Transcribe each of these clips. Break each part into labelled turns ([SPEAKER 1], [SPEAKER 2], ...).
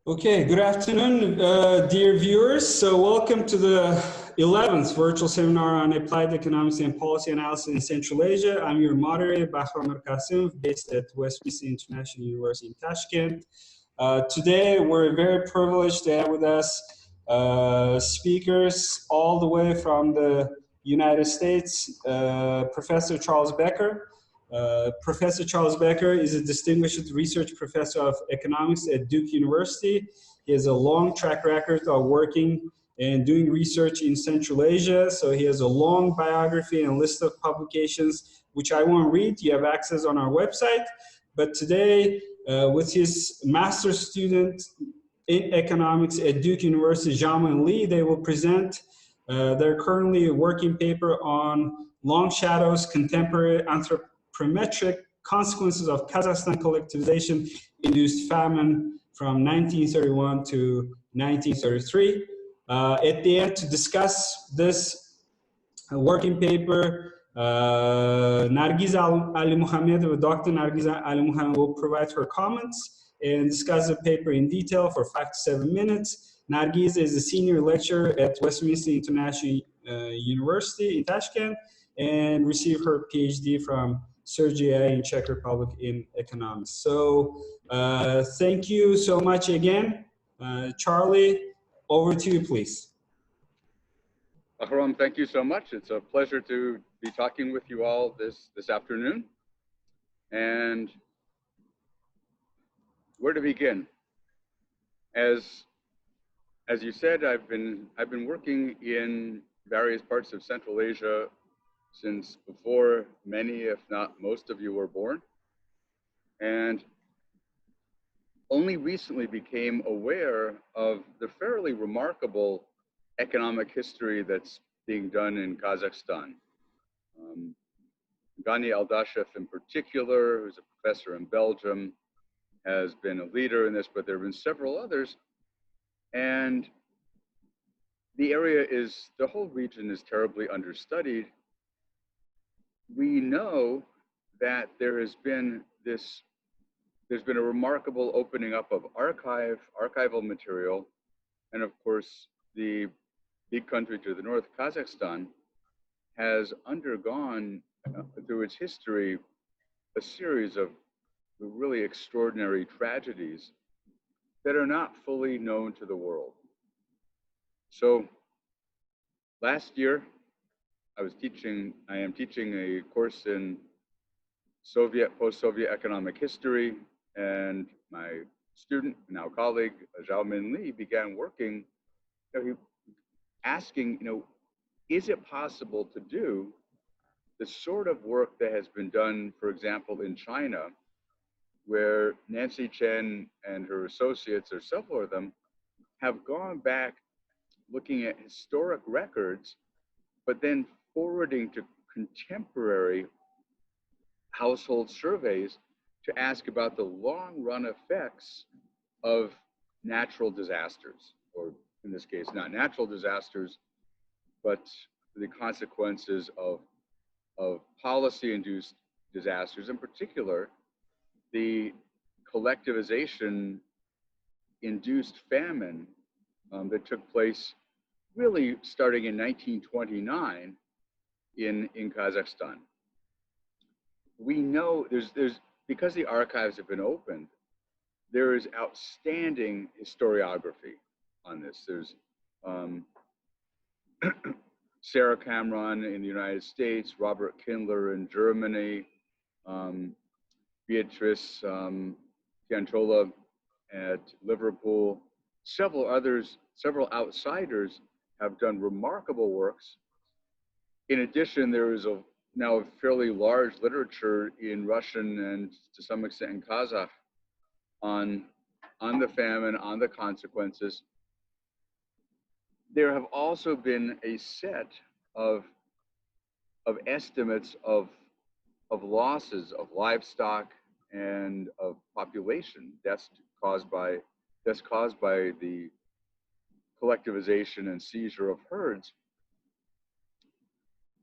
[SPEAKER 1] Okay, good afternoon, dear viewers. So welcome to the 11th virtual seminar on applied economics and policy analysis in Central Asia. I'm your moderator, Becker Zhaomin Li, based at Westminster International University in Tashkent. Today, we're very privileged to have with us speakers all the way from the United States, Professor Charles Becker. Professor Charles Becker is a distinguished research professor of economics at Duke University. He has a long track record of working and doing research in Central Asia. So he has a long biography and list of publications, which I won't read. You have access on our website. But today, with his master's student in economics at Duke University, Zhaomin Li, they will present their currently working paper on Long Shadow's contemporary anthropometric consequences of Kazakhstan collectivization-induced famine from 1931 to 1933. At the end, to discuss this working paper, Nargiz Ali Muhammad, Dr. Nargiz Ali Muhammad will provide her comments and discuss the paper in detail for 5 to 7 minutes. Nargiz is a senior lecturer at Westminster International University in Tashkent and received her PhD from Sergia in Czech Republic in economics. So thank you so much again. Charlie, over to you, please.
[SPEAKER 2] Ahram, thank you so much. It's a pleasure to be talking with you all this afternoon. And where to begin? As you said, I've been working in various parts of Central Asia since before many, if not most of you were born. And only recently became aware of the fairly remarkable economic history that's being done in Kazakhstan. Gani Aldashev in particular, who's a professor in Belgium, has been a leader in this, but there have been several others. And the whole region is terribly understudied. We know that there's been a remarkable opening up of archival material, and of course, the big country to the north, Kazakhstan, has undergone through its history a series of really extraordinary tragedies that are not fully known to the world. So last year, I am teaching a course in post-Soviet economic history, and my student, now colleague, Zhaomin Li, began working, asking, is it possible to do the sort of work that has been done, for example, in China, where Nancy Chen and her associates, or several of them, have gone back looking at historic records, but then forwarding to contemporary household surveys to ask about the long-run effects of natural disasters, or in this case, not natural disasters, but the consequences of policy-induced disasters, in particular, the collectivization-induced famine that took place really starting in 1929 in Kazakhstan. We know because the archives have been opened, there is outstanding historiography on this. There's Sarah Cameron in the United States, Robert Kindler in Germany, Beatrice Piantola at Liverpool, several outsiders have done remarkable works. In addition, there is now a fairly large literature in Russian and to some extent in Kazakh on the famine, on the consequences. There have also been a set of estimates of losses of livestock and of population deaths caused by the collectivization and seizure of herds.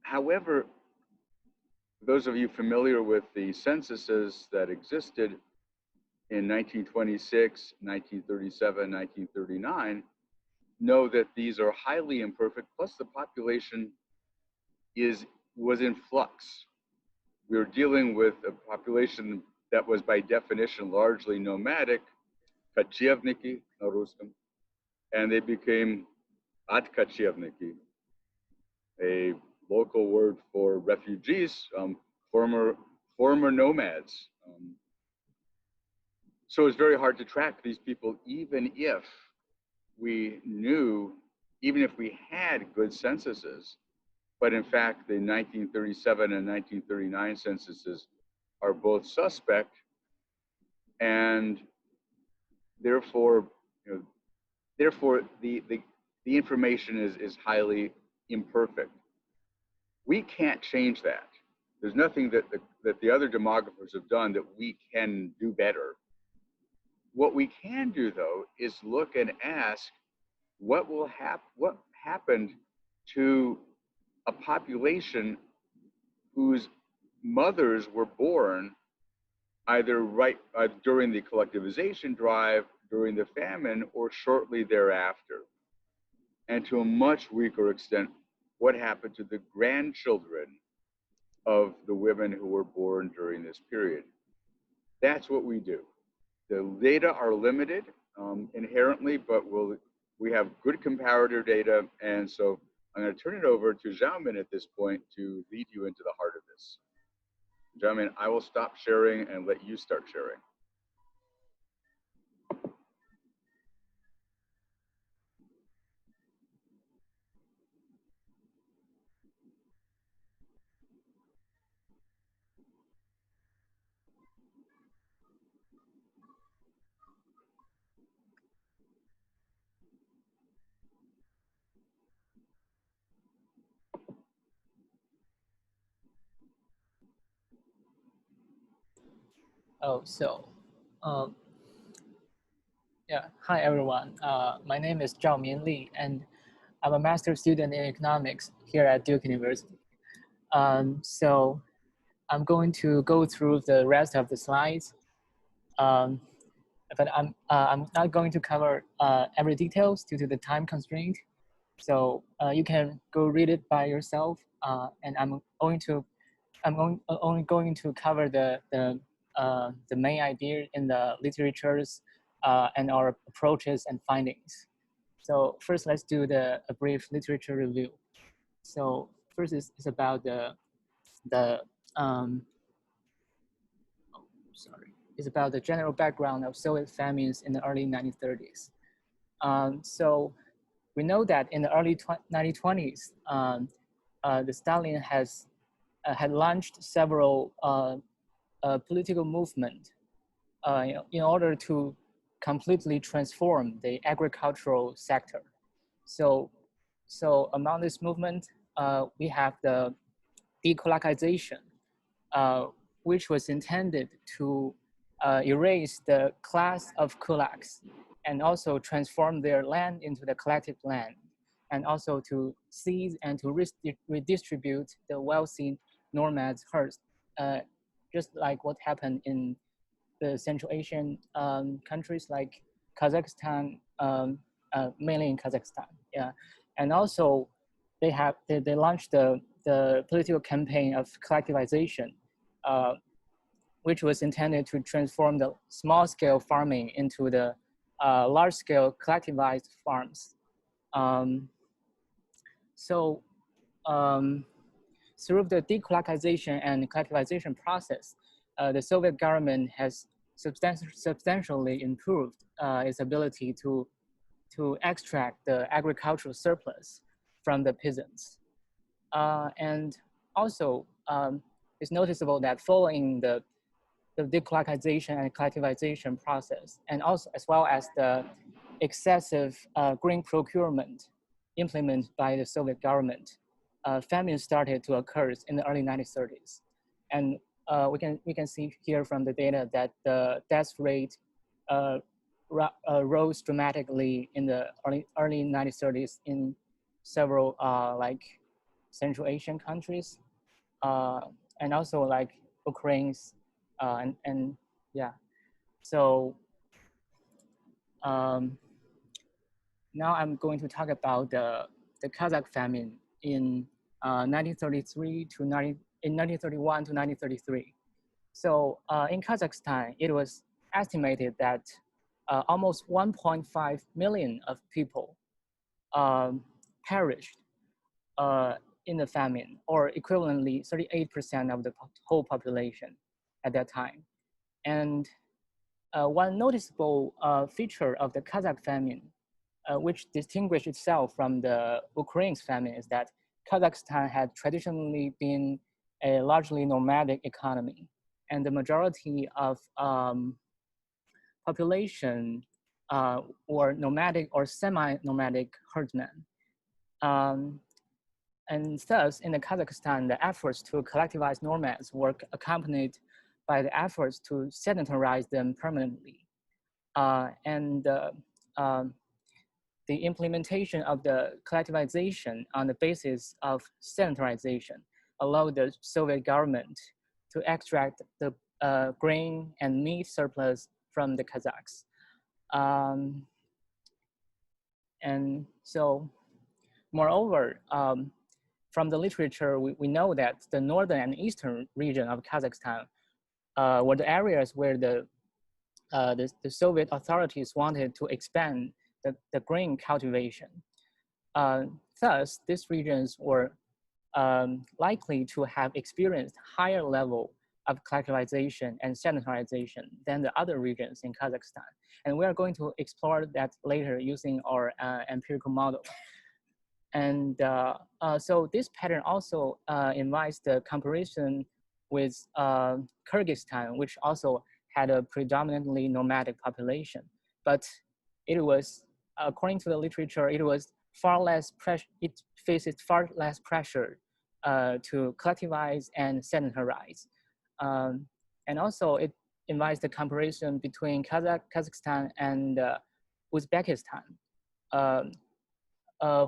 [SPEAKER 2] However, those of you familiar with the censuses that existed in 1926, 1937, 1939 know that these are highly imperfect, plus the population was in flux. We were dealing with a population that was by definition largely nomadic, kachevniki na Russian, and they became atkachevniki, a local word for refugees, former nomads. So it's very hard to track these people, even if we knew, even if we had good censuses. But in fact, the 1937 and 1939 censuses are both suspect, and therefore, the information is highly imperfect. We can't change that. There's nothing that the other demographers have done that we can do better. What we can do, though, is look and ask what happened to a population whose mothers were born either during the collectivization drive, during the famine, or shortly thereafter. And to a much weaker extent, what happened to the grandchildren of the women who were born during this period. That's what we do. The data are limited inherently, but we have good comparator data. And so I'm going to turn it over to Zhaomin at this point to lead you into the heart of this. Zhaomin, I will stop sharing and let you start sharing.
[SPEAKER 3] Oh, yeah. Hi, everyone. My name is Zhaomin Li, and I'm a master's student in economics here at Duke University. So I'm going to go through the rest of the slides, but I'm not going to cover every details due to the time constraint. So you can go read it by yourself, and I'm only going to cover the main idea in the literatures and our approaches and findings. So first, let's do a brief literature review. So first is about it's about the general background of Soviet famines in the early 1930s. So we know that in the early 1920s, the Stalin had launched several political movement in order to completely transform the agricultural sector. So among this movement, we have the decolonization, which was intended to erase the class of kulaks and also transform their land into the collective land, and also to seize and to redistribute the wealthy nomads herds, just like what happened in the Central Asian countries like Kazakhstan, mainly in Kazakhstan. Yeah, and also they launched the political campaign of collectivization, which was intended to transform the small-scale farming into the large-scale collectivized farms. Through the decolonization and collectivization process, the Soviet government has substantially improved its ability to extract the agricultural surplus from the peasants. And also, it's noticeable that following the decolonization and collectivization process, and also as well as the excessive grain procurement implemented by the Soviet government, famine started to occur in the early 1930s. And we can see here from the data that the death rate rose dramatically in the early 1930s in several like Central Asian countries, and also like Ukraine's, and yeah. So now I'm going to talk about the Kazakh famine in 1931 to 1933. So in Kazakhstan, it was estimated that almost 1.5 million of people perished in the famine, or equivalently 38% of the whole population at that time. And one noticeable feature of the Kazakh famine, which distinguished itself from the Ukraine's famine, is that Kazakhstan had traditionally been a largely nomadic economy, and the majority of population were nomadic or semi-nomadic herdsmen. And thus, in the Kazakhstan, the efforts to collectivize nomads were accompanied by the efforts to sedentarize them permanently. The implementation of the collectivization on the basis of sedentarization allowed the Soviet government to extract the grain and meat surplus from the Kazakhs. And so, moreover, from the literature, we know that the northern and eastern region of Kazakhstan were the areas where the Soviet authorities wanted to expand the grain cultivation. Thus, these regions were likely to have experienced higher level of collectivization and sedentarization than the other regions in Kazakhstan. And we are going to explore that later using our empirical model. And so this pattern also invites the comparison with Kyrgyzstan, which also had a predominantly nomadic population. But it was, according to the literature, it was far less pressure, it faces far less pressure to collectivize and sedentarize. And also it invites the comparison between Kazakhstan and Uzbekistan,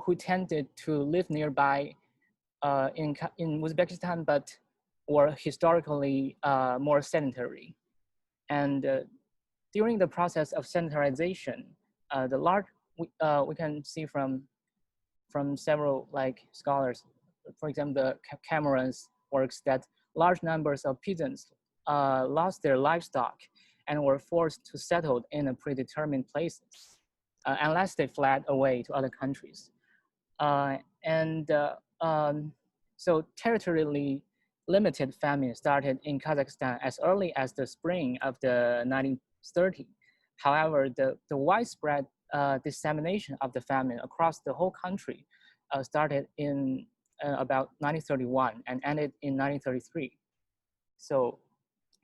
[SPEAKER 3] who tended to live nearby in Uzbekistan, but were historically more sedentary. And during the process of sedentarization, we can see from several scholars, for example, the Cameron's works, that large numbers of peasants lost their livestock and were forced to settle in predetermined places unless they fled away to other countries. So territorially limited famine started in Kazakhstan as early as the spring of the 1930s. However, the widespread dissemination of the famine across the whole country started in about 1931 and ended in 1933. So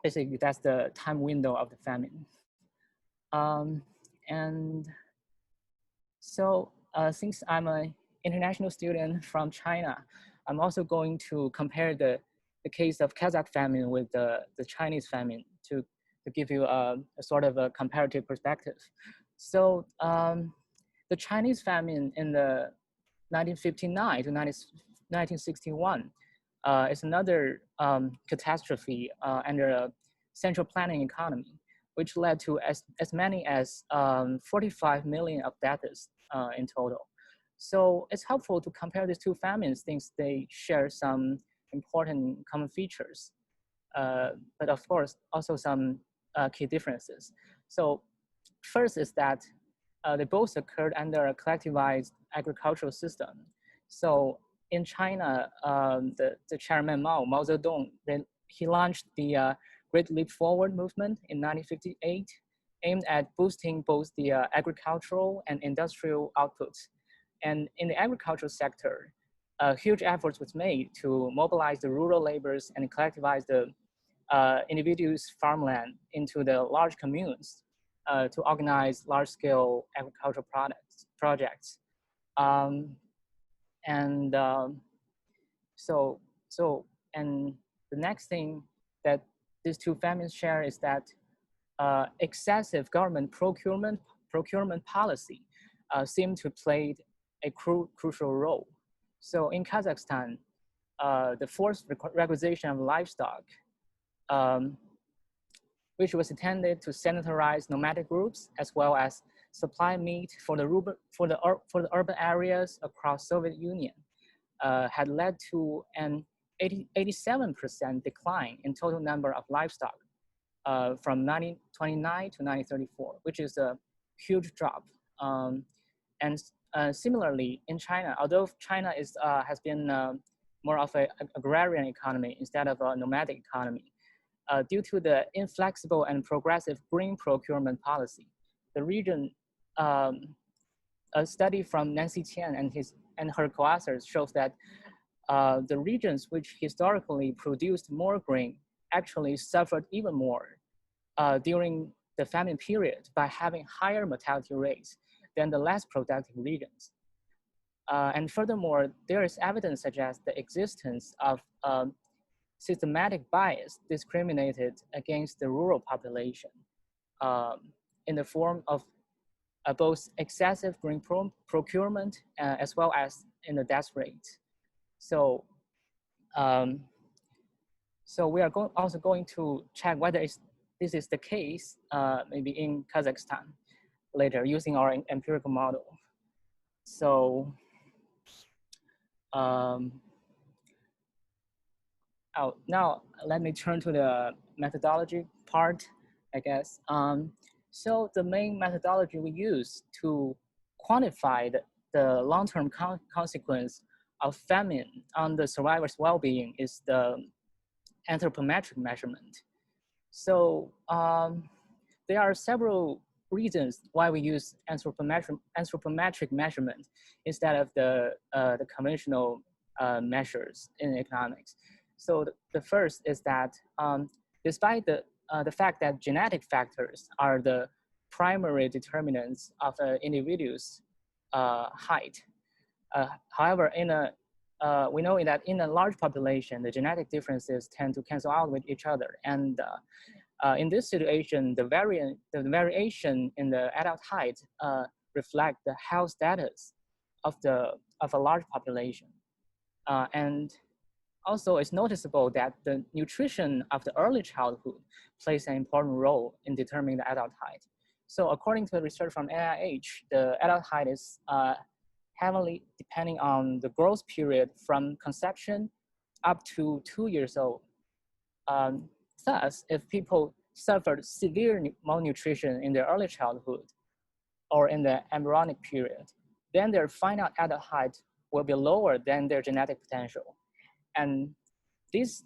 [SPEAKER 3] basically, that's the time window of the famine. So since I'm an international student from China, I'm also going to compare the case of Kazakh famine with the Chinese famine to give you a sort of a comparative perspective. So the Chinese famine in the 1959 to 1961 is another catastrophe under a central planning economy, which led to as many as 45 million of deaths in total. So it's helpful to compare these two famines since they share some important common features, but of course also some key differences. So first is that they both occurred under a collectivized agricultural system. So in China, the chairman Mao Zedong, he launched the Great Leap Forward movement in 1958, aimed at boosting both the agricultural and industrial outputs. And in the agricultural sector, huge efforts was made to mobilize the rural laborers and collectivize the individuals' farmland into the large communes to organize large-scale agricultural projects. And the next thing that these two famines share is that excessive government procurement policy seemed to play a crucial role. So in Kazakhstan, the forced requisition of livestock which was intended to sanitarize nomadic groups as well as supply meat for the urban areas across Soviet Union, had led to an 87% decline in total number of livestock from 1929 to 1934, which is a huge drop. And similarly, in China, although China has been more of an agrarian economy instead of a nomadic economy, due to the inflexible and progressive green procurement policy, the region, a study from Nancy Qian and her co-authors shows that the regions which historically produced more grain actually suffered even more during the famine period by having higher mortality rates than the less productive regions. And furthermore, there is evidence suggests the existence of systematic bias discriminated against the rural population in the form of both excessive grain procurement as well as in the death rate. So, so we are also going to check whether this is the case maybe in Kazakhstan later using our empirical model. So, now let me turn to the methodology part, I guess. So the main methodology we use to quantify the long-term consequence of famine on the survivor's well-being is the anthropometric measurement. So there are several reasons why we use anthropometric measurement instead of the conventional measures in economics. So the first is that despite the fact that genetic factors are the primary determinants of an individual's height, however, we know that in a large population, the genetic differences tend to cancel out with each other. And in this situation, the variation in the adult height reflect the health status of a large population. And also, it's noticeable that the nutrition of the early childhood plays an important role in determining the adult height. So according to the research from NIH, the adult height is heavily depending on the growth period from conception up to 2 years old. Thus, if people suffered severe malnutrition in their early childhood or in the embryonic period, then their final adult height will be lower than their genetic potential. And this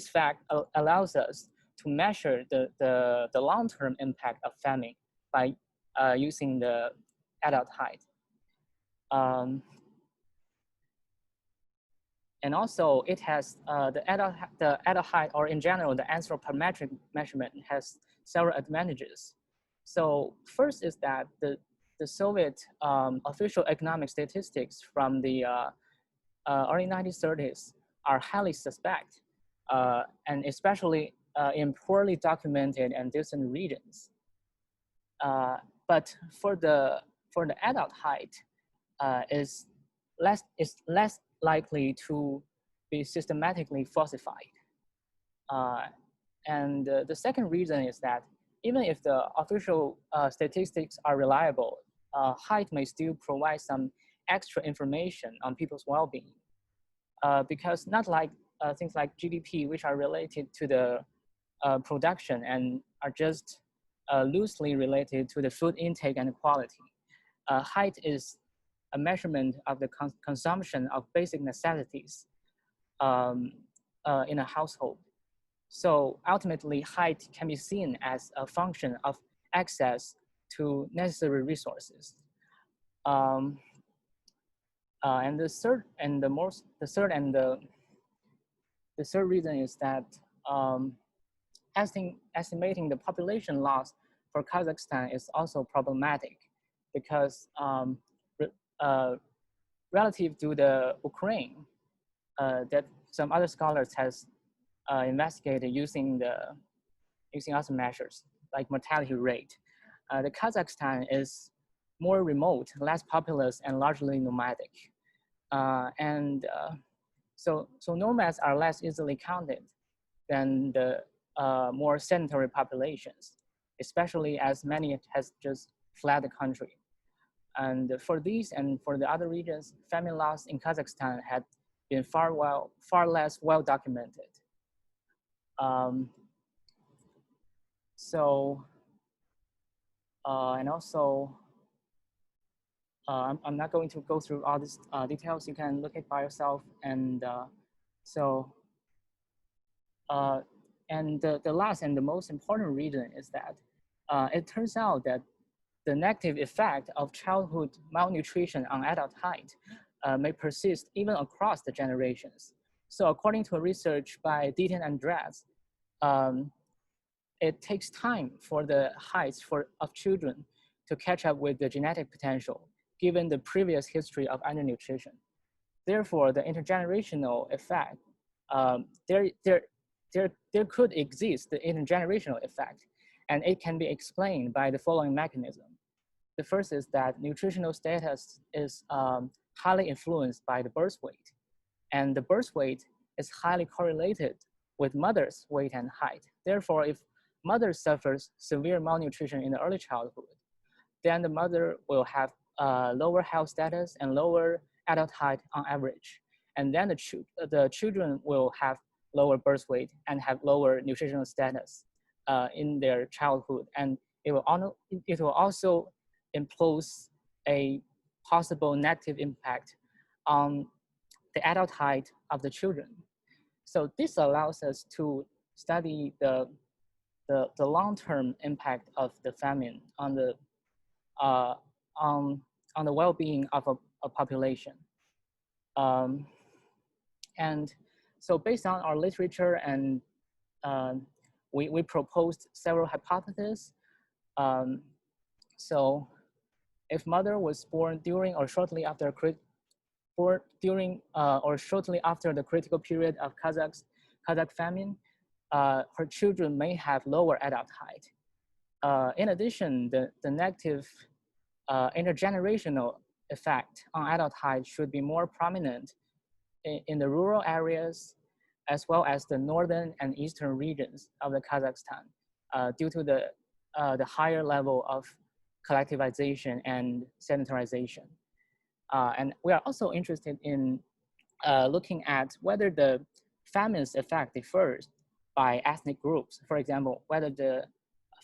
[SPEAKER 3] fact allows us to measure the long-term impact of famine by using the adult height. And also it has the adult height, or in general, the anthropometric measurement has several advantages. So first is that the Soviet official economic statistics from the early 1930s are highly suspect, and especially in poorly documented and distant regions. But for the adult height, is less likely to be systematically falsified. And the second reason is that even if the official statistics are reliable, height may still provide some extra information on people's well-being. Because not like things like GDP, which are related to the production and are just loosely related to the food intake and quality. Height is a measurement of the consumption of basic necessities in a household. So ultimately, height can be seen as a function of access to necessary resources. And the third reason is that estimating the population loss for Kazakhstan is also problematic because relative to the Ukraine, that some other scholars has investigated using other measures like mortality rate. The Kazakhstan is more remote, less populous, and largely nomadic. So nomads are less easily counted than the more sedentary populations, especially as many has just fled the country. And for these and for the other regions, famine loss in Kazakhstan had been far less well documented. And also, I'm not going to go through all these details. You can look it by yourself. And the last and the most important reason is that it turns out that the negative effect of childhood malnutrition on adult height may persist even across the generations. So according to research by Deaton and Dratz, it takes time for the heights of children to catch up with the genetic potential, given the previous history of undernutrition. Therefore, the intergenerational effect, there could exist the intergenerational effect, and it can be explained by the following mechanism. The first is that nutritional status is highly influenced by the birth weight, and the birth weight is highly correlated with mother's weight and height. Therefore, if mother suffers severe malnutrition in the early childhood, then the mother will have lower health status and lower adult height on average. And then the children will have lower birth weight and have lower nutritional status in their childhood. And it will also impose a possible negative impact on the adult height of the children. So this allows us to study the long-term impact of the famine on the well-being of a population. And so based on our literature, and we proposed several hypotheses. So if mother was born during or shortly after the critical period of Kazakh famine, her children may have lower adult height. In addition, the negative intergenerational effect on adult height should be more prominent in the rural areas, as well as the northern and eastern regions of the Kazakhstan, due to the higher level of collectivization and sedentarization. And we are also interested in looking at whether the famine's effect differs by ethnic groups. For example, whether the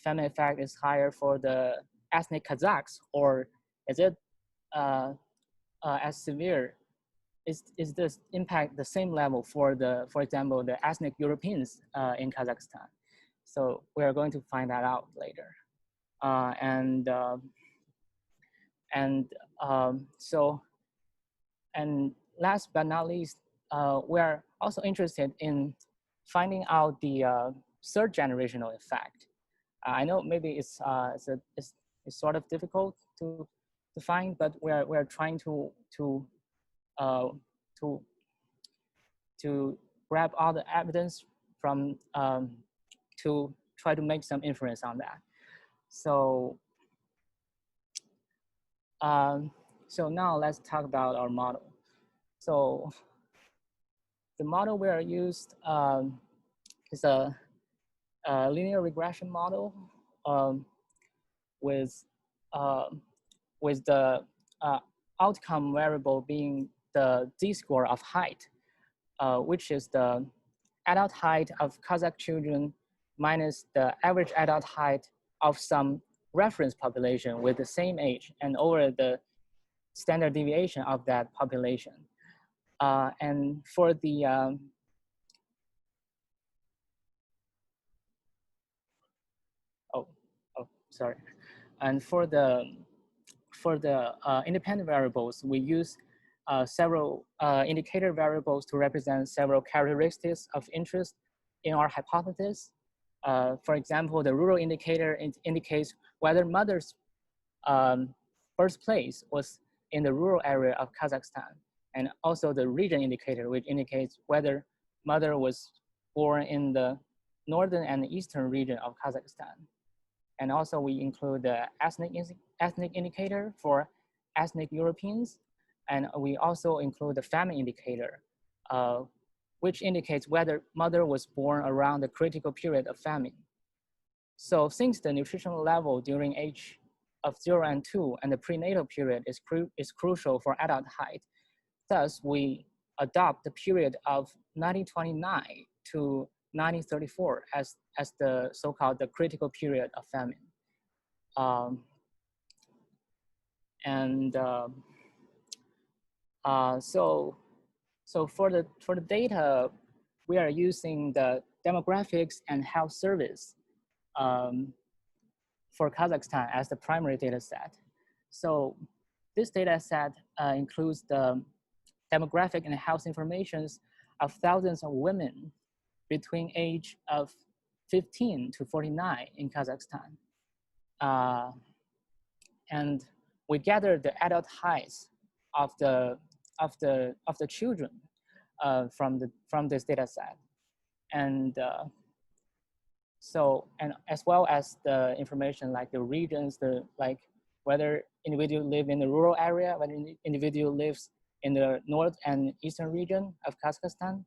[SPEAKER 3] famine effect is higher for the ethnic Kazakhs, or is it as severe? Is this impact the same level for example, the ethnic Europeans in Kazakhstan? So we are going to find that out later. And last but not least, we are also interested in finding out the third generational effect. I know maybe it's sort of difficult to find, but we're trying to grab all the evidence from to try to make some inference on that. So so now let's talk about our model. So the model we are used is a linear regression model with the outcome variable being the z-score of height, which is the adult height of Kazakh children minus the average adult height of some reference population with the same age and over the standard deviation of that population. And for the sorry. And for the independent variables, we use several indicator variables to represent several characteristics of interest in our hypothesis. For example, the rural indicator indicates whether mother's birthplace was in the rural area of Kazakhstan, and also the region indicator, which indicates whether mother was born in the northern and eastern region of Kazakhstan. And also we include the ethnic indicator for ethnic Europeans, and we also include the famine indicator, which indicates whether mother was born around the critical period of famine. So since the nutritional level during age of 0 and 2 and the prenatal period is crucial for adult height, thus we adopt the period of 1929 to 1934 as the so-called the critical period of famine. So for the data, we are using the demographics and health service for Kazakhstan as the primary data set. So this data set includes the demographic and health informations of thousands of women between age of 15 to 49 in Kazakhstan. And we gathered the adult heights of the children from this data set. And and as well as the information like the regions, like whether individual live in the rural area, whether individual lives in the north and eastern region of Kazakhstan,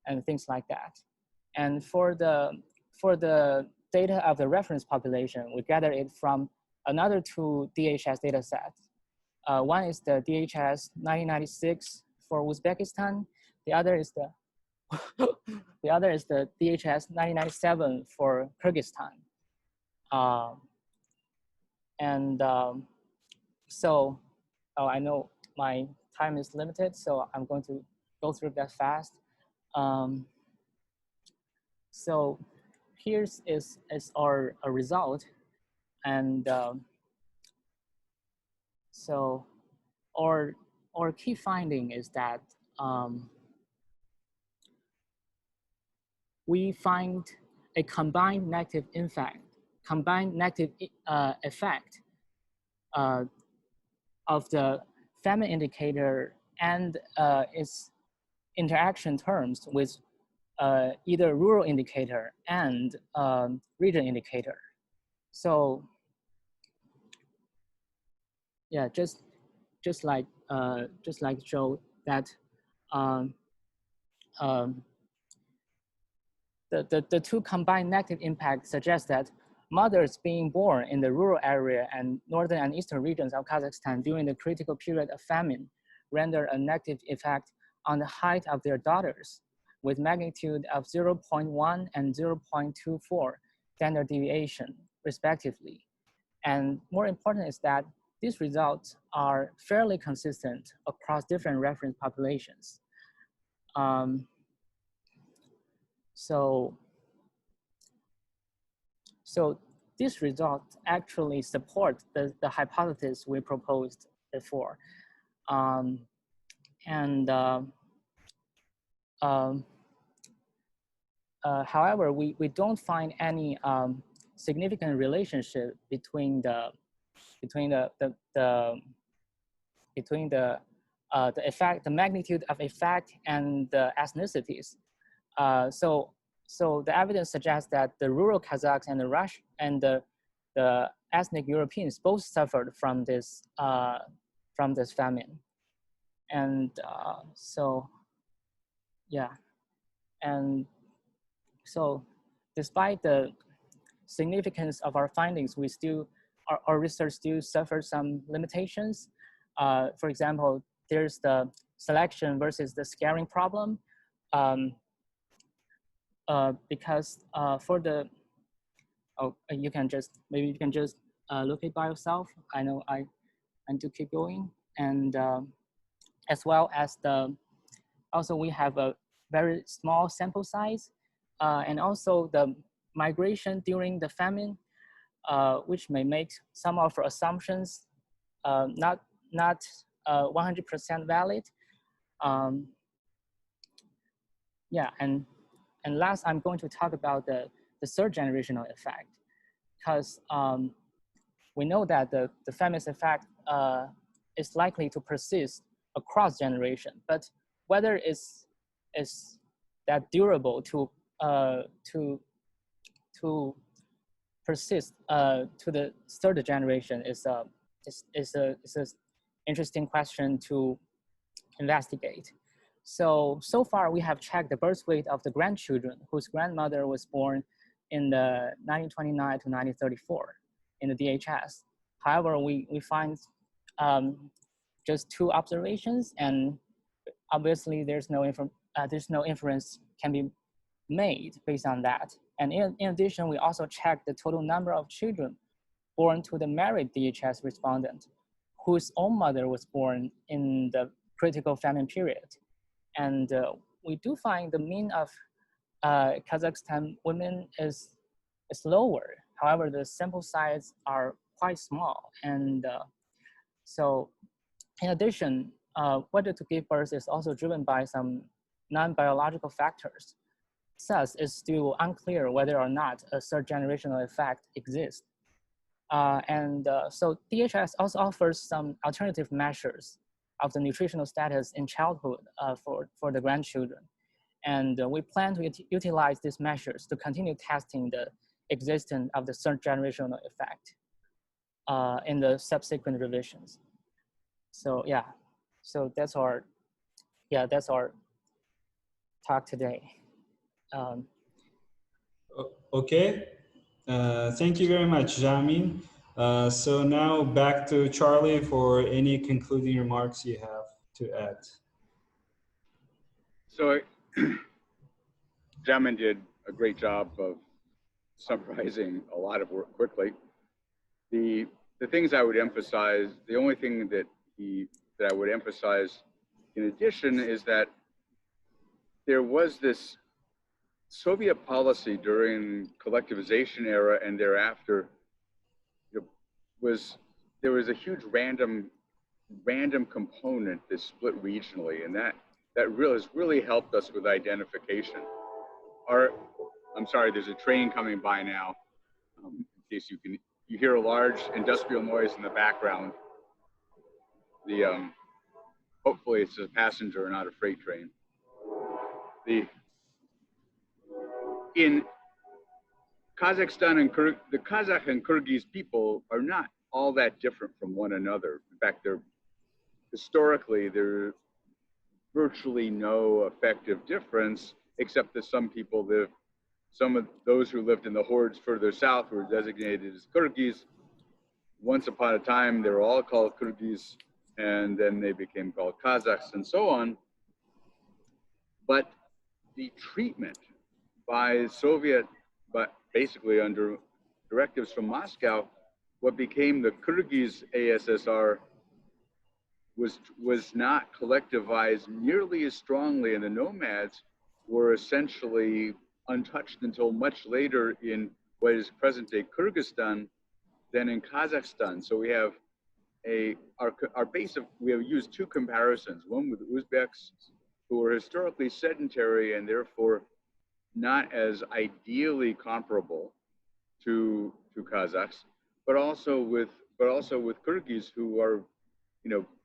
[SPEAKER 3] and things like that. And for the data of the reference population, we gather it from another two DHS data sets. One is the DHS 1996 for Uzbekistan. The other is the DHS 1997 for Kyrgyzstan. So I know my time is limited, so I'm going to go through that fast. So here's is our result, and so our key finding is that we find a combined negative effect of the famine indicator and its interaction terms with either rural indicator and region indicator. So yeah, just like show that the two combined negative impacts suggest that mothers being born in the rural area and northern and eastern regions of Kazakhstan during the critical period of famine render a negative effect on the height of their daughters, with magnitude of 0.1 and 0.24 standard deviation, respectively. And more important is that these results are fairly consistent across different reference populations. So these results actually support the hypothesis we proposed before. However, we don't find any significant relationship between the effect, the magnitude of effect, and the ethnicities. So the evidence suggests that the rural Kazakhs and the ethnic Europeans both suffered from this famine. And so yeah, and so despite the significance of our findings, our research still suffers some limitations. For example, there's the selection versus the scaring problem. Because for the, maybe you can just look it by yourself. I know I need to keep going. And as well as also we have a very small sample size, and also the migration during the famine, which may make some of our assumptions not 100% valid. Yeah, and last, I'm going to talk about the third generational effect, because we know that the feminist effect is likely to persist across generation, but whether it's that durable to persist to the third generation is an interesting question to investigate. So far we have checked the birth weight of the grandchildren whose grandmother was born in the 1929 to 1934 in the DHS. However, we find just 2 observations, and obviously there's no inference can be made based on that. And in addition, we also checked the total number of children born to the married DHS respondent whose own mother was born in the critical famine period. And we do find the mean of Kazakhstan women is lower. However, the sample size are quite small. And so in addition, whether to give birth is also driven by some non-biological factors. Thus, it's still unclear whether or not a third generational effect exists. So DHS also offers some alternative measures of the nutritional status in childhood for the grandchildren. And we plan to utilize these measures to continue testing the existence of the third generational effect in the subsequent revisions. So yeah, so that's our talk today.
[SPEAKER 1] Okay, thank you very much, Zhaomin. So now back to Charlie for any concluding remarks you have to add.
[SPEAKER 2] So Zhaomin did a great job of summarizing a lot of work quickly. The things I would emphasize, the only thing that I would emphasize in addition is that there was this Soviet policy during collectivization era and thereafter. There was a huge random component that split regionally, and that has really helped us with identification. I'm sorry, there's a train coming by now. In case you hear a large industrial noise in the background. Hopefully it's a passenger, not a freight train. In Kazakhstan and the Kazakh and Kyrgyz people are not all that different from one another. In fact, historically there's virtually no effective difference, except that some of those who lived in the hordes further south were designated as Kyrgyz. Once upon a time, they were all called Kyrgyz, and then they became called Kazakhs and so on. But the treatment by basically under directives from Moscow, what became the Kyrgyz ASSR was not collectivized nearly as strongly, and the nomads were essentially untouched until much later in what is present-day Kyrgyzstan than in Kazakhstan. So we have we have used 2 comparisons, one with Uzbeks, who were historically sedentary and therefore not as ideally comparable to Kazakhs, but also with Kyrgyz, who are,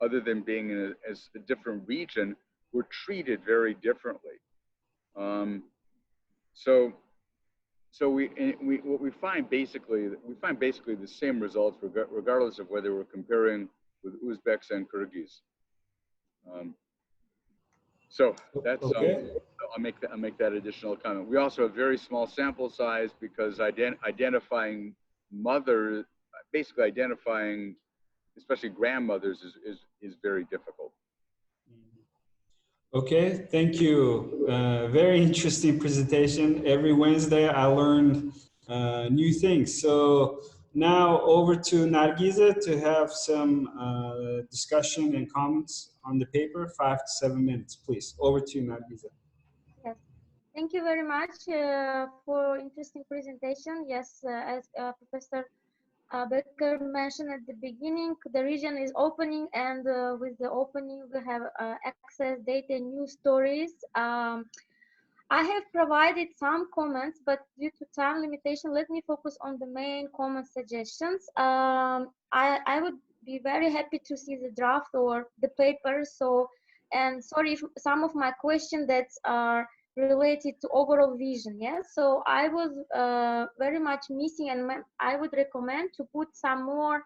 [SPEAKER 2] other than being in a different region, were treated very differently. So we find basically the same results regardless of whether we're comparing with Uzbeks and Kyrgyz. So that's
[SPEAKER 1] okay.
[SPEAKER 2] I'll make that additional comment. We also have very small sample size because identifying mothers, basically identifying especially grandmothers, is very difficult.
[SPEAKER 1] Okay, thank you. Very interesting presentation. Every Wednesday I learned new things. So now over to Nargiza to have some discussion and comments on the paper, 5 to 7 minutes, please. Over to you, Nargiza.
[SPEAKER 4] Yes, thank you very much for interesting presentation. Yes, as Professor Becker mentioned at the beginning, the region is opening, and with the opening we have access data, new stories. I have provided some comments, but due to time limitation, let me focus on the main comment suggestions. I would be very happy to see the draft or the paper. And sorry if some of my questions that are related to overall vision. Yes, so I was very much missing, and I would recommend to put some more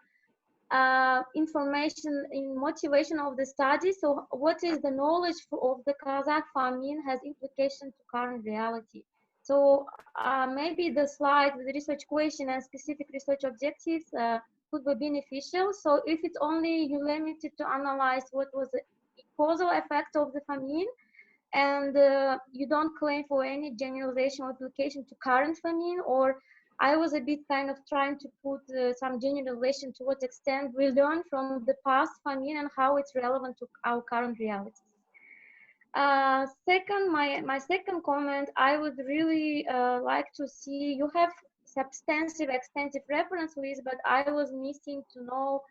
[SPEAKER 4] information in motivation of the study. So what is the knowledge of the Kazakh famine has implication to current reality. So maybe the slide with the research question and specific research objectives could be beneficial. So if it's only you limited to analyze what was the causal effect of the famine, and you don't claim for any generalization or application to current famine, or I was a bit kind of trying to put some generalization to what extent we learn from the past famine and how it's relevant to our current realities. Second, my second comment, I would really like to see, you have substantive, extensive reference list, but I was missing to know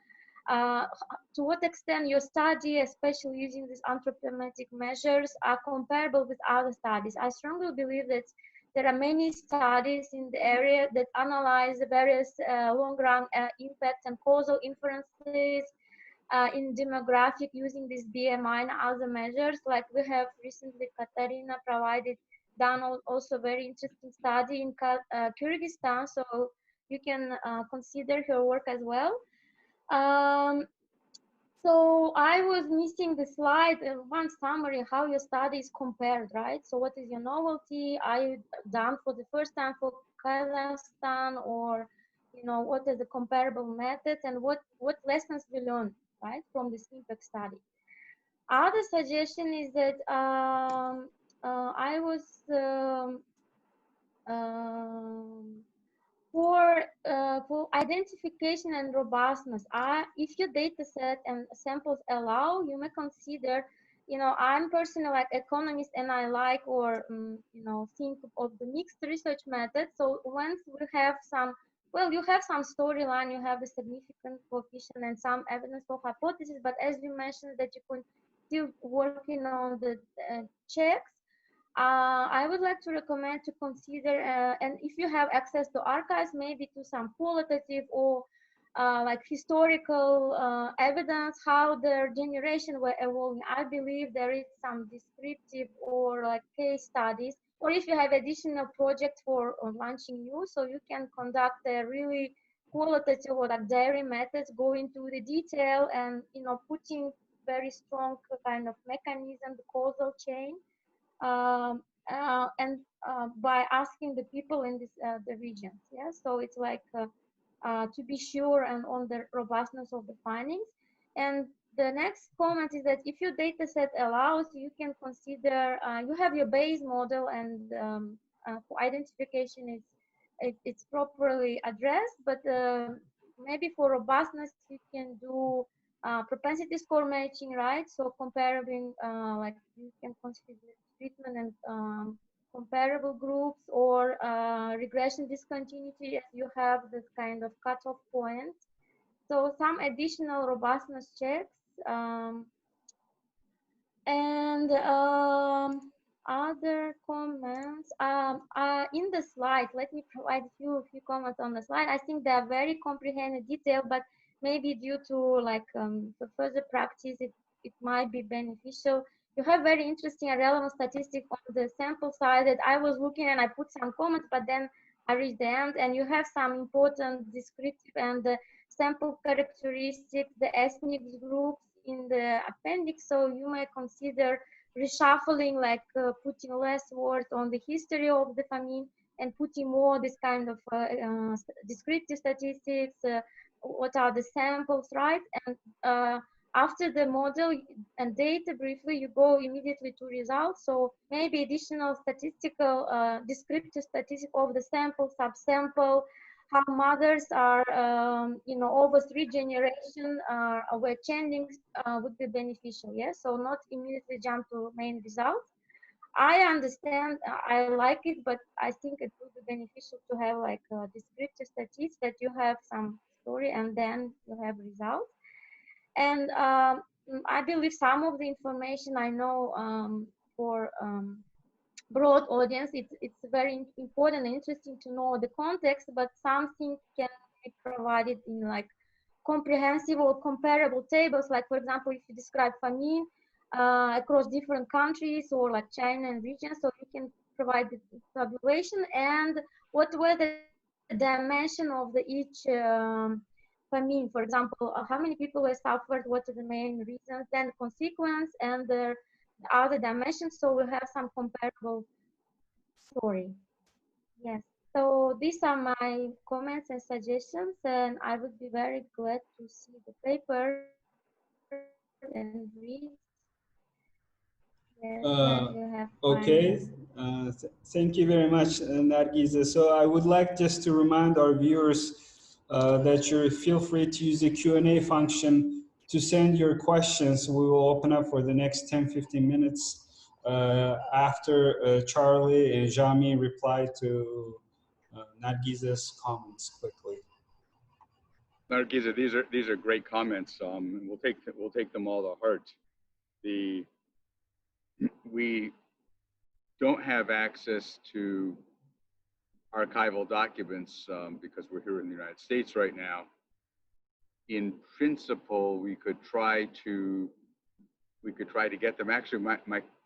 [SPEAKER 4] to what extent your study, especially using these anthropometric measures, are comparable with other studies. I strongly believe that there are many studies in the area that analyze the various long-run impacts and causal inferences in demographic using this BMI and other measures. Like we have recently, Katarina done also very interesting study in Kyrgyzstan, so you can consider her work as well. So I was missing the slide, one summary, how your study is compared, right? So what is your novelty? Are you done for the first time for Kazakhstan, or, you know, what are the comparable methods, and what lessons we learned, right, from this impact study? Other suggestion is that I was for identification and robustness, if your data set and samples allow, you may consider, you know, I'm personally like economist and I like, or, you know, think of the mixed research method. So once we have some, well, you have some storyline, you have the significant coefficient and some evidence for hypothesis, but as you mentioned that you could still working on the checks, I would like to recommend to consider, and if you have access to archives, maybe to some qualitative or like historical evidence how their generation were evolving. I believe there is some descriptive or like case studies, or if you have additional projects for launching new, so you can conduct a really qualitative or like diary methods, go into the detail and, you know, putting very strong kind of mechanism, the causal chain. And by asking the people in this the regions, yeah. So it's like to be sure and on the robustness of the findings. And the next comment is that if your data set allows, you can consider you have your base model, and for identification it's properly addressed, but maybe for robustness you can do propensity score matching, right? So comparing, like you can consider treatment and comparable groups, or regression discontinuity if you have this kind of cutoff point. So some additional robustness checks. And other comments in the slide, let me provide a few comments on the slide. I think they are very comprehensive, detailed, but maybe due to like the further practice, it might be beneficial. You have very interesting and relevant statistics on the sample side that I was looking, and I put some comments, but then I reached the end, and you have some important descriptive and the sample characteristics, the ethnic groups in the appendix. So you may consider reshuffling, like putting less words on the history of the famine and putting more this kind of descriptive statistics, what are the samples, right? And after the model and data briefly, you go immediately to results. So maybe additional statistical, descriptive statistics of the sample, subsample, how mothers are, you know, over 3 generations were changing would be beneficial, yes? So not immediately jump to main results. I understand, I like it, but I think it would be beneficial to have like descriptive statistics that you have some story and then you have results. And I believe some of the information I know for broad audience, it's very important and interesting to know the context, but something can be provided in like comprehensive or comparable tables. Like for example, if you describe famine across different countries or like China and regions, so you can provide the tabulation and what were the dimension of the each famine, for example, how many people were suffered, what are the main reasons, then consequence, and the other dimensions, so we'll have some comparable story. Yes, so these are my comments and suggestions, and I would be very glad to see the paper and read. Yes, when you have time.
[SPEAKER 1] Okay, thank you very much, Nargiza. So I would like just to remind our viewers that you feel free to use the Q&A function to send your questions. We will open up for the next 10-15 minutes after Charlie and Jami reply to Nargiza's comments quickly.
[SPEAKER 2] Nargiza, these are great comments. We'll take them all to heart. We don't have access to archival documents because we're here in the United States right now. In principle, we could try to get them. Actually,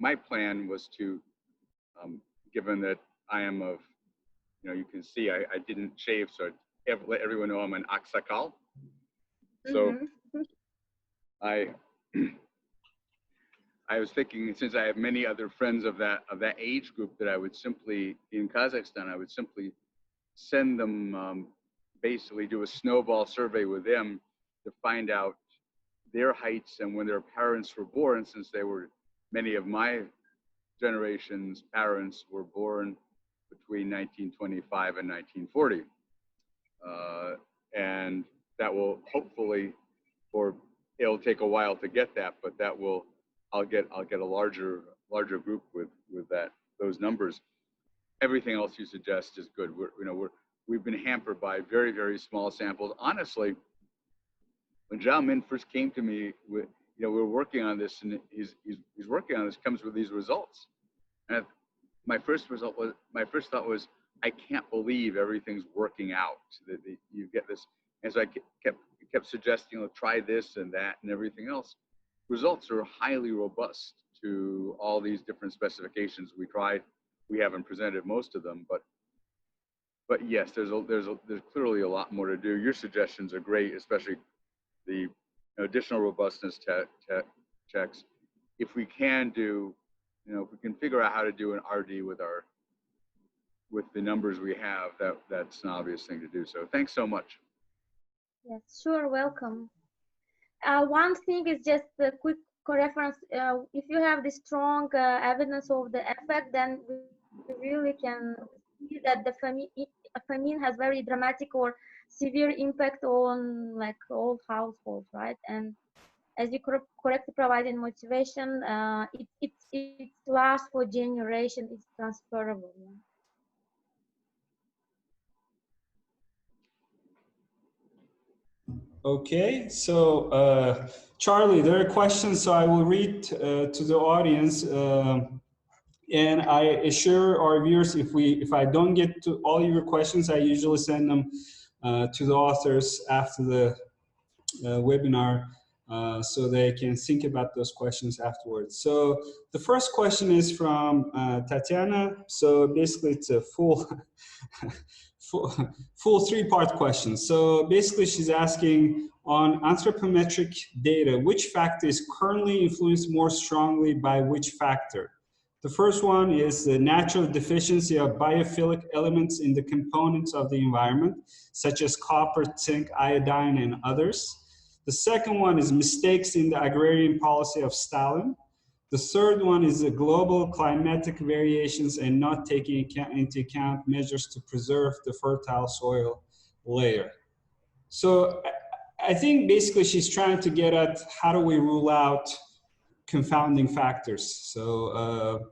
[SPEAKER 2] my plan was to, given that I am of, you can see I didn't shave, so I'd let everyone know I'm an aksakal. So I was thinking, since I have many other friends of that age group, that I would simply, in Kazakhstan, I would simply send them, basically do a snowball survey with them to find out their heights and when their parents were born, since many of my generation's parents were born between 1925 and 1940. And that will hopefully, or it'll take a while to get that, but that will, I'll get a larger group with those numbers. Everything else you suggest is good. We've been hampered by very, very small samples. Honestly, when Zhaomin first came to me, we're working on this, and he's working on this, comes with these results. And my first thought was, I can't believe everything's working out. That you get this, and so I kept suggesting, try this and that and everything else. Results are highly robust to all these different specifications we tried. We haven't presented most of them, but yes, there's clearly a lot more to do. Your suggestions are great, especially the additional robustness checks. If we can do, if we can figure out how to do an RD with the numbers we have, that's an obvious thing to do. So thanks so much.
[SPEAKER 4] Yes, sure, welcome. One thing is just a quick reference. If you have the strong evidence of the effect, then we really can see that the famine has very dramatic or severe impact on all households, right? And as you correctly provided motivation, it lasts for generation. It's transferable. Yeah.
[SPEAKER 1] Okay, so Charlie, there are questions, so I will read to the audience, and I assure our viewers, if I don't get to all your questions, I usually send them to the authors after the webinar, so they can think about those questions afterwards. So the first question is from Tatiana. So basically, it's a full three-part question. So basically, she's asking, on anthropometric data, which factor is currently influenced more strongly by which factor? The first one is the natural deficiency of biophilic elements in the components of the environment, such as copper, zinc, iodine, and others. The second one is mistakes in the agrarian policy of Stalin. The third one is the global climatic variations and not taking into account measures to preserve the fertile soil layer. So I think basically she's trying to get at how do we rule out confounding factors. So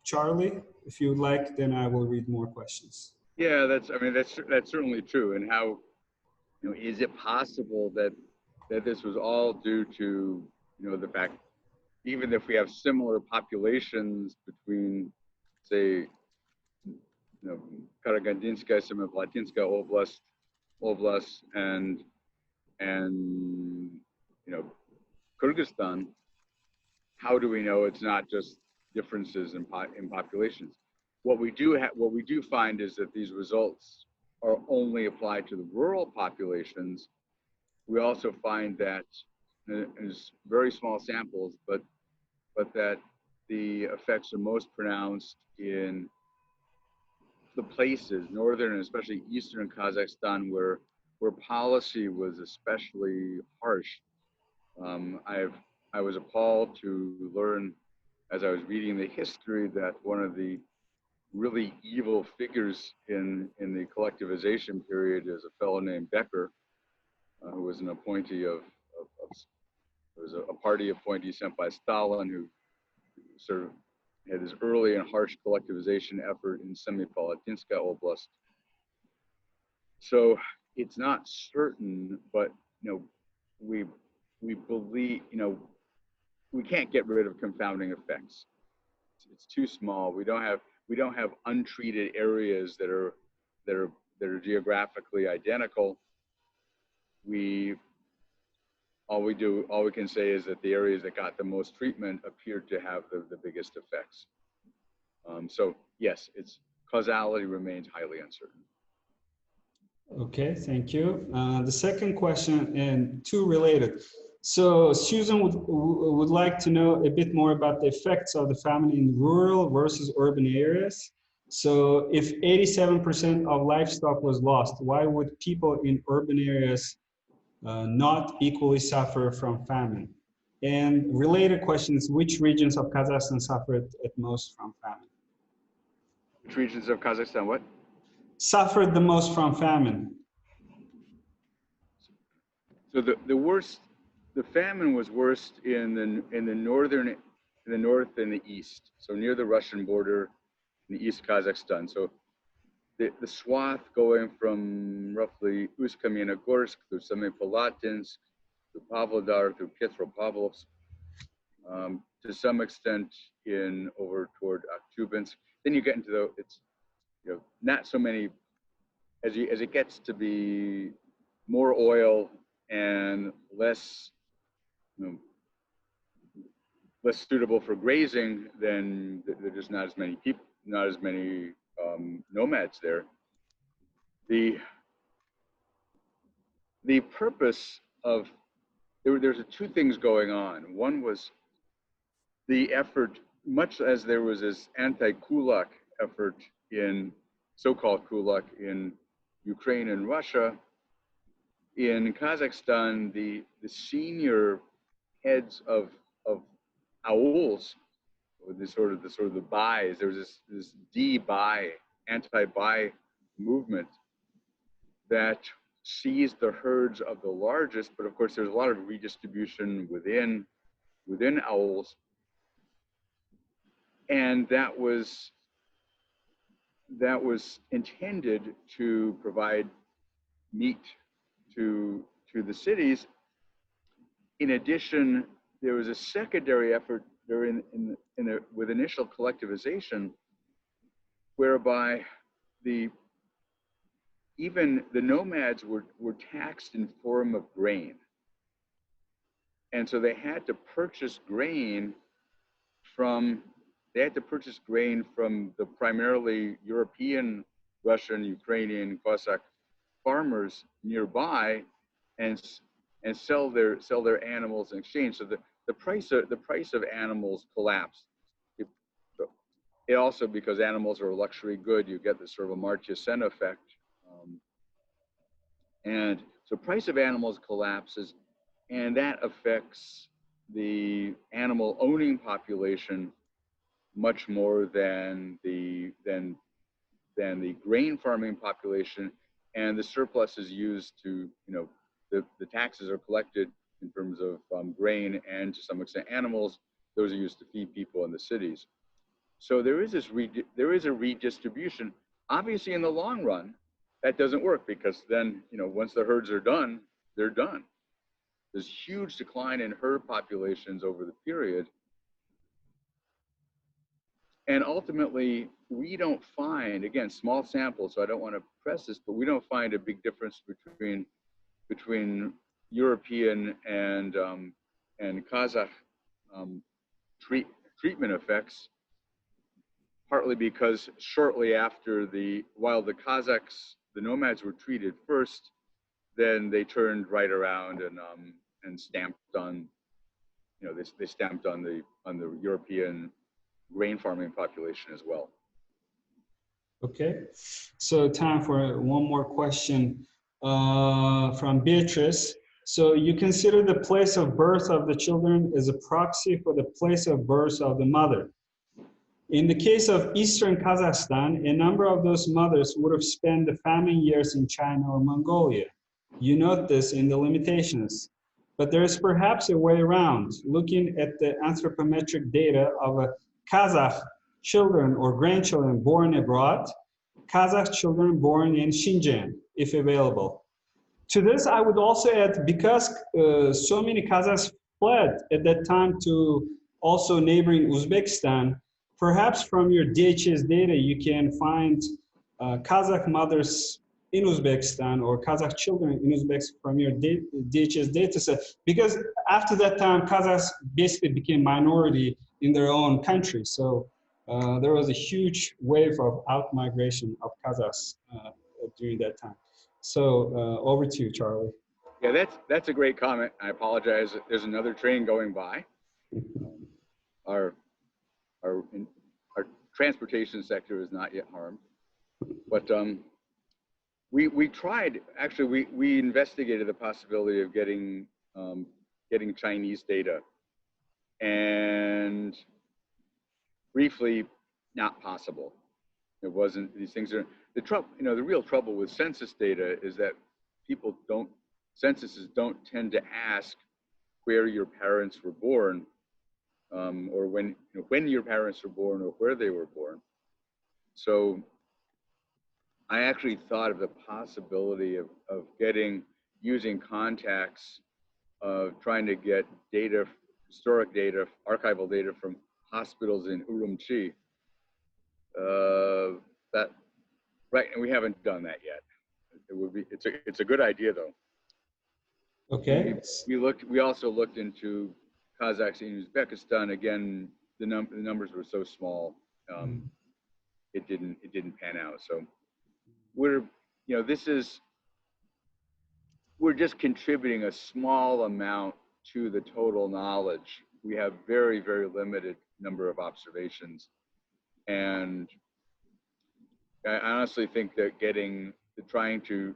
[SPEAKER 1] Charlie, if you would like, then I will read more questions.
[SPEAKER 2] Yeah, that's certainly true. And how, is it possible that this was all due to, the fact, even if we have similar populations between, say, Karagandinskaya, Semipalatinskaya Oblast and Kyrgyzstan, how do we know it's not just differences in populations? What we do find is that these results are only applied to the rural populations, we also find that there's very small samples, but that the effects are most pronounced in the places, northern and especially eastern Kazakhstan, where policy was especially harsh. I was appalled to learn, as I was reading the history, that one of the really evil figures in the collectivization period is a fellow named Becker, who was an appointee of it was a party appointee sent by Stalin, who sort of had his early and harsh collectivization effort in Semipalatinska Oblast. So it's not certain, but we believe, we can't get rid of confounding effects. It's too small. We don't have untreated areas that are geographically identical. All we can say is that the areas that got the most treatment appear to have the biggest effects. So yes, causality remains highly uncertain.
[SPEAKER 1] Okay, thank you. The second question, and two related. So Susan would like to know a bit more about the effects of the famine in rural versus urban areas. So if 87% of livestock was lost, why would people in urban areas not equally suffer from famine? And related questions, which regions of Kazakhstan suffered at most from famine?
[SPEAKER 2] Which regions of Kazakhstan, what?
[SPEAKER 1] Suffered the most from famine.
[SPEAKER 2] So the famine was worst in the north and the east. So near the Russian border in the East Kazakhstan. So the swath going from roughly Uсть-Kamennogorsk through Semipalatinsk, through Pavlodar, through Petropavlovsk, to some extent over toward Akhtubinsk. Then you get into not so many, as it gets to be more oil and less suitable for grazing, then there's just not as many people, not as many nomads there. The purpose of there's two things going on. One was the effort, much as there was this anti-kulak effort in so-called kulak in Ukraine and Russia. In Kazakhstan, the senior heads of auls, or the sort of the buys, there was this de-buy, anti-buy movement that seized the herds of the largest, but of course there's a lot of redistribution within auls, and that was intended to provide meat to the cities. In addition, there was a secondary effort during with initial collectivization, whereby even the nomads were taxed in form of grain, and so they had to purchase grain from the primarily European, Russian, Ukrainian, Cossack farmers nearby, and sell their animals in exchange. So the price of animals collapsed. It also, because animals are a luxury good, you get this sort of Amartya Sen effect, and so price of animals collapses, and that affects the animal owning population much more than the grain farming population, and the surplus is used to, the taxes are collected in terms of grain and to some extent animals. Those are used to feed people in the cities. So there is a redistribution. Obviously, in the long run, that doesn't work, because then, once the herds are done, they're done. There's huge decline in herd populations over the period. And ultimately, we don't find, again, small samples, so I don't want to press this, but we don't find a big difference between European and Kazakh treatment effects, partly because shortly after while the Kazakhs, the nomads were treated first, then they turned right around and stamped on, you know, they stamped on the European grain farming population as well.
[SPEAKER 1] Okay, so time for one more question from Beatrice. So you consider the place of birth of the children as a proxy for the place of birth of the mother. In the case of Eastern Kazakhstan, a number of those mothers would have spent the famine years in China or Mongolia. You note this in the limitations. But there is perhaps a way around, looking at the anthropometric data of a Kazakh children or grandchildren born abroad, Kazakh children born in Xinjiang, if available. To this, I would also add, because so many Kazakhs fled at that time to also neighboring Uzbekistan, perhaps from your DHS data, you can find Kazakh mothers in Uzbekistan or Kazakh children in Uzbekistan from your DHS data set. Because after that time, Kazakhs basically became minority in their own country. So there was a huge wave of out-migration of Kazakhs during that time. So over to you, Charlie.
[SPEAKER 2] Yeah, that's a great comment. I apologize. There's another train going by. Our transportation sector is not yet harmed, but we tried. Actually, we investigated the possibility of getting Chinese data, and briefly, not possible. It wasn't. These things are the trouble. You know, the real trouble with census data is that censuses don't tend to ask where your parents were born, or when your parents were born or where they were born. So I actually thought of the possibility of using contacts, of trying to get data, historic data, archival data from hospitals in Urumqi. Right, and we haven't done that yet. It's a good idea though.
[SPEAKER 1] Okay.
[SPEAKER 2] We also looked into Kazakhstan and Uzbekistan. Again, the numbers were so small, it didn't pan out. So we're just contributing a small amount to the total knowledge. We have very, very limited number of observations, and I honestly think that trying to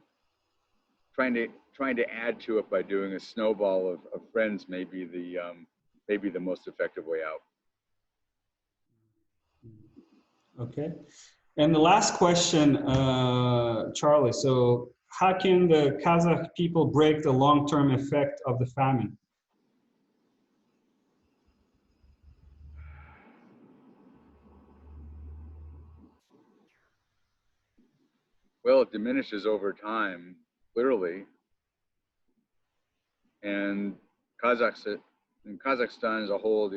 [SPEAKER 2] add to it by doing a snowball of friends may be the most effective way out.
[SPEAKER 1] Okay, and the last question, Charlie. So, how can the Kazakh people break the long-term effect of the famine?
[SPEAKER 2] Well, it diminishes over time, clearly. And Kazakhstan as a whole,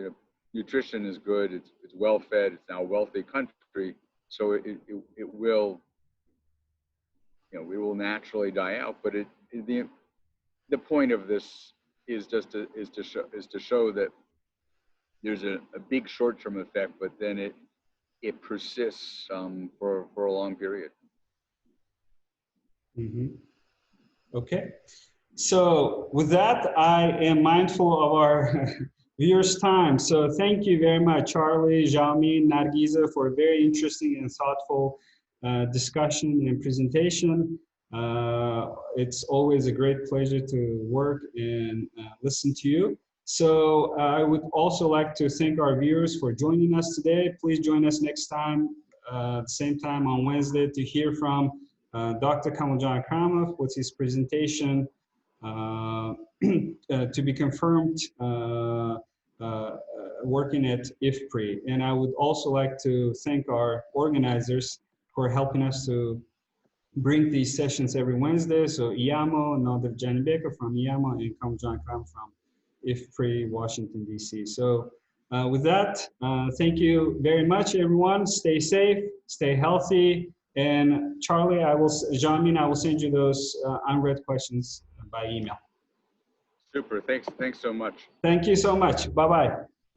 [SPEAKER 2] nutrition is good. It's well fed. It's now a wealthy country, so it will, we will naturally die out. But the point of this is to show that there's a big short-term effect, but then it persists for a long period.
[SPEAKER 1] Mm-hmm. Okay, so with that, I am mindful of our viewers' time. So thank you very much, Charlie, Zhaomin, Nargiza, for a very interesting and thoughtful discussion and presentation. It's always a great pleasure to work and listen to you. So I would also like to thank our viewers for joining us today. Please join us next time, same time on Wednesday, to hear from Dr. Kamaljan Akramov with his presentation to be confirmed working at IFPRI. And I would also like to thank our organizers for helping us to bring these sessions every Wednesday. So IAMO, Nader Janibeka from IAMO, and Kamaljan Akram from IFPRI, Washington, DC. So with that, thank you very much, everyone. Stay safe, stay healthy. And Charlie, Zhaomin, I will send you those unread questions by email.
[SPEAKER 2] Super, thanks so much.
[SPEAKER 1] Thank you so much. Bye-bye.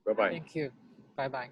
[SPEAKER 2] Bye-bye.
[SPEAKER 3] Thank you. Bye-bye.